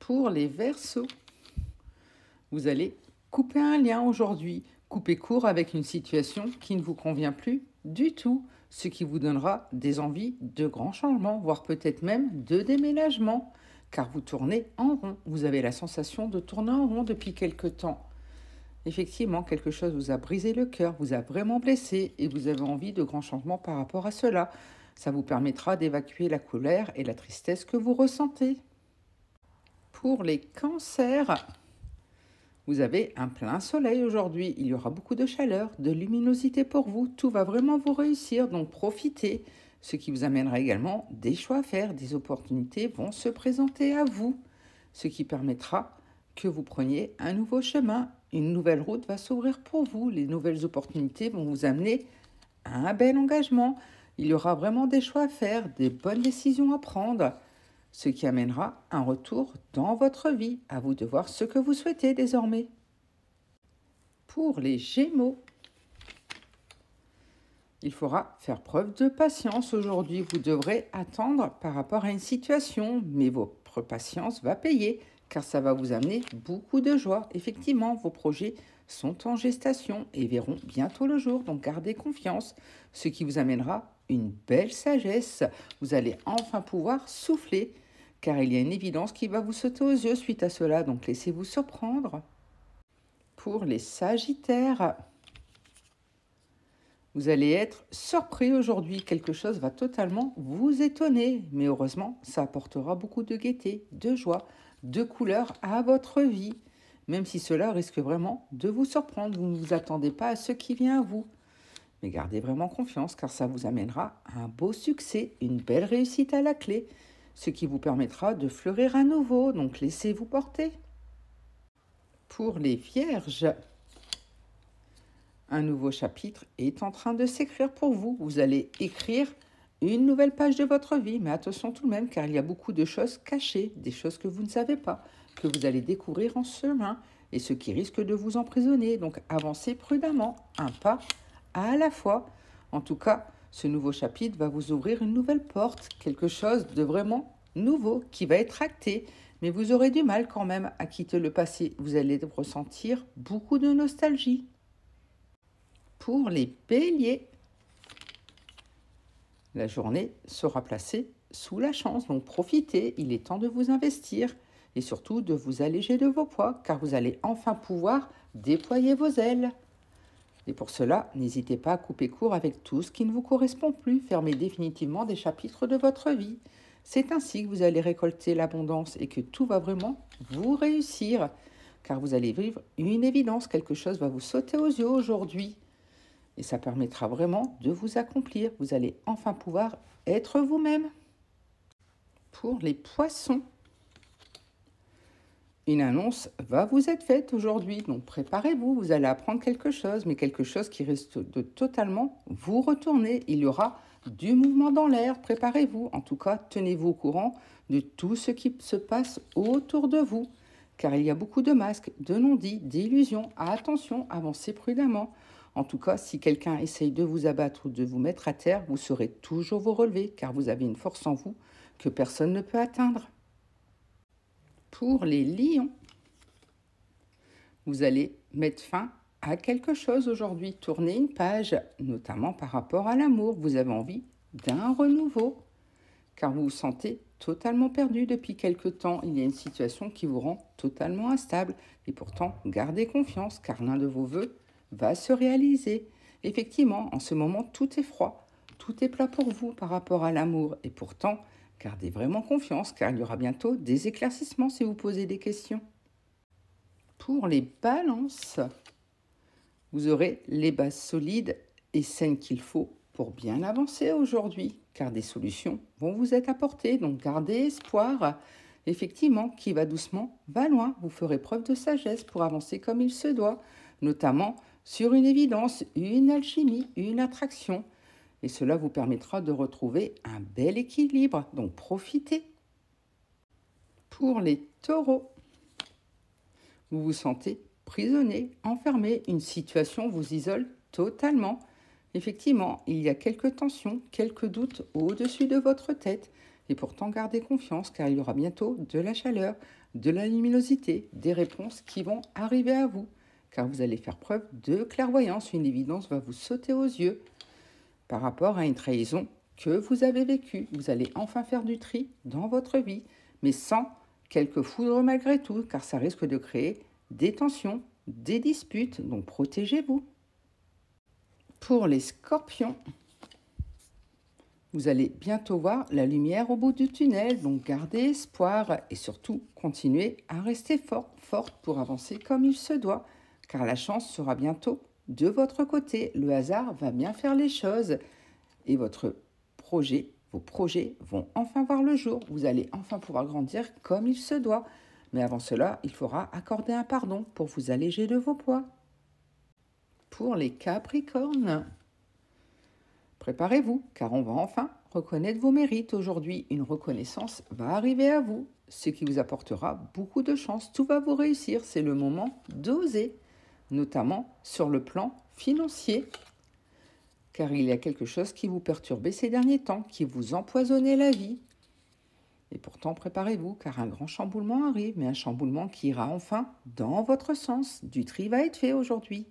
Pour les Verseaux, vous allez couper un lien aujourd'hui, couper court avec une situation qui ne vous convient plus du tout, ce qui vous donnera des envies de grands changements, voire peut-être même de déménagement, car vous tournez en rond. Vous avez la sensation de tourner en rond depuis quelque temps. Effectivement, quelque chose vous a brisé le cœur, vous a vraiment blessé et vous avez envie de grands changements par rapport à cela. Ça vous permettra d'évacuer la colère et la tristesse que vous ressentez. Pour les cancers, vous avez un plein soleil aujourd'hui. Il y aura beaucoup de chaleur, de luminosité pour vous. Tout va vraiment vous réussir, donc profitez. Ce qui vous amènera également des choix à faire. Des opportunités vont se présenter à vous. Ce qui permettra que vous preniez un nouveau chemin. Une nouvelle route va s'ouvrir pour vous. Les nouvelles opportunités vont vous amener à un bel engagement. Il y aura vraiment des choix à faire, des bonnes décisions à prendre. Ce qui amènera un retour dans votre vie. À vous de voir ce que vous souhaitez désormais. Pour les Gémeaux, il faudra faire preuve de patience aujourd'hui. Vous devrez attendre par rapport à une situation, mais votre patience va payer car ça va vous amener beaucoup de joie. Effectivement, vos projets sont en gestation et verront bientôt le jour, donc gardez confiance, ce qui vous amènera une belle sagesse. Vous allez enfin pouvoir souffler car il y a une évidence qui va vous sauter aux yeux suite à cela, donc laissez-vous surprendre. Pour les Sagittaires, vous allez être surpris aujourd'hui, quelque chose va totalement vous étonner, mais heureusement, ça apportera beaucoup de gaieté, de joie, de couleur à votre vie, même si cela risque vraiment de vous surprendre, vous ne vous attendez pas à ce qui vient à vous. Mais gardez vraiment confiance car ça vous amènera un beau succès, une belle réussite à la clé, ce qui vous permettra de fleurir à nouveau, donc laissez-vous porter. Pour les Vierges, un nouveau chapitre est en train de s'écrire pour vous. Vous allez écrire une nouvelle page de votre vie, mais attention tout de même, car il y a beaucoup de choses cachées, des choses que vous ne savez pas, que vous allez découvrir en chemin, et ce qui risque de vous emprisonner. Donc avancez prudemment, un pas à la fois. En tout cas, ce nouveau chapitre va vous ouvrir une nouvelle porte, quelque chose de vraiment nouveau qui va être acté. Mais vous aurez du mal quand même à quitter le passé. Vous allez ressentir beaucoup de nostalgie. Pour les Béliers, la journée sera placée sous la chance, donc profitez, il est temps de vous investir et surtout de vous alléger de vos poids car vous allez enfin pouvoir déployer vos ailes. Et pour cela, n'hésitez pas à couper court avec tout ce qui ne vous correspond plus, fermez définitivement des chapitres de votre vie. C'est ainsi que vous allez récolter l'abondance et que tout va vraiment vous réussir car vous allez vivre une évidence, quelque chose va vous sauter aux yeux aujourd'hui. Et ça permettra vraiment de vous accomplir. Vous allez enfin pouvoir être vous-même. Pour les Poissons, une annonce va vous être faite aujourd'hui. Donc préparez-vous, vous allez apprendre quelque chose, mais quelque chose qui risque de totalement vous retourner. Il y aura du mouvement dans l'air, préparez-vous. En tout cas, tenez-vous au courant de tout ce qui se passe autour de vous. Car il y a beaucoup de masques, de non-dits, d'illusions. Attention, avancez prudemment. En tout cas, si quelqu'un essaye de vous abattre ou de vous mettre à terre, vous saurez toujours vous relever, car vous avez une force en vous que personne ne peut atteindre. Pour les Lions, vous allez mettre fin à quelque chose aujourd'hui, tourner une page, notamment par rapport à l'amour. Vous avez envie d'un renouveau, car vous vous sentez totalement perdu depuis quelque temps. Il y a une situation qui vous rend totalement instable, et pourtant, gardez confiance, car l'un de vos vœux va se réaliser. Effectivement, en ce moment, tout est froid, tout est plat pour vous par rapport à l'amour. Et pourtant, gardez vraiment confiance car il y aura bientôt des éclaircissements si vous posez des questions. Pour les balances, vous aurez les bases solides et saines qu'il faut pour bien avancer aujourd'hui car des solutions vont vous être apportées. Donc gardez espoir. Effectivement, qui va doucement va loin. Vous ferez preuve de sagesse pour avancer comme il se doit, notamment sur une évidence, une alchimie, une attraction. Et cela vous permettra de retrouver un bel équilibre, donc profitez. Pour les taureaux, vous vous sentez prisonnier, enfermé, une situation vous isole totalement. Effectivement, il y a quelques tensions, quelques doutes au-dessus de votre tête. Et pourtant, gardez confiance car il y aura bientôt de la chaleur, de la luminosité, des réponses qui vont arriver à vous, car vous allez faire preuve de clairvoyance. Une évidence va vous sauter aux yeux par rapport à une trahison que vous avez vécue. Vous allez enfin faire du tri dans votre vie, mais sans quelques foudres malgré tout, car ça risque de créer des tensions, des disputes, donc protégez-vous. Pour les scorpions, vous allez bientôt voir la lumière au bout du tunnel, donc gardez espoir et surtout continuez à rester forte pour avancer comme il se doit, car la chance sera bientôt de votre côté. Le hasard va bien faire les choses et vos projets vont enfin voir le jour. Vous allez enfin pouvoir grandir comme il se doit. Mais avant cela, il faudra accorder un pardon pour vous alléger de vos poids. Pour les Capricornes, préparez-vous, car on va enfin reconnaître vos mérites. Aujourd'hui, une reconnaissance va arriver à vous, ce qui vous apportera beaucoup de chance. Tout va vous réussir, c'est le moment d'oser, notamment sur le plan financier, car il y a quelque chose qui vous perturbait ces derniers temps, qui vous empoisonnait la vie. Et pourtant, préparez-vous, car un grand chamboulement arrive, mais un chamboulement qui ira enfin dans votre sens. Du tri va être fait aujourd'hui.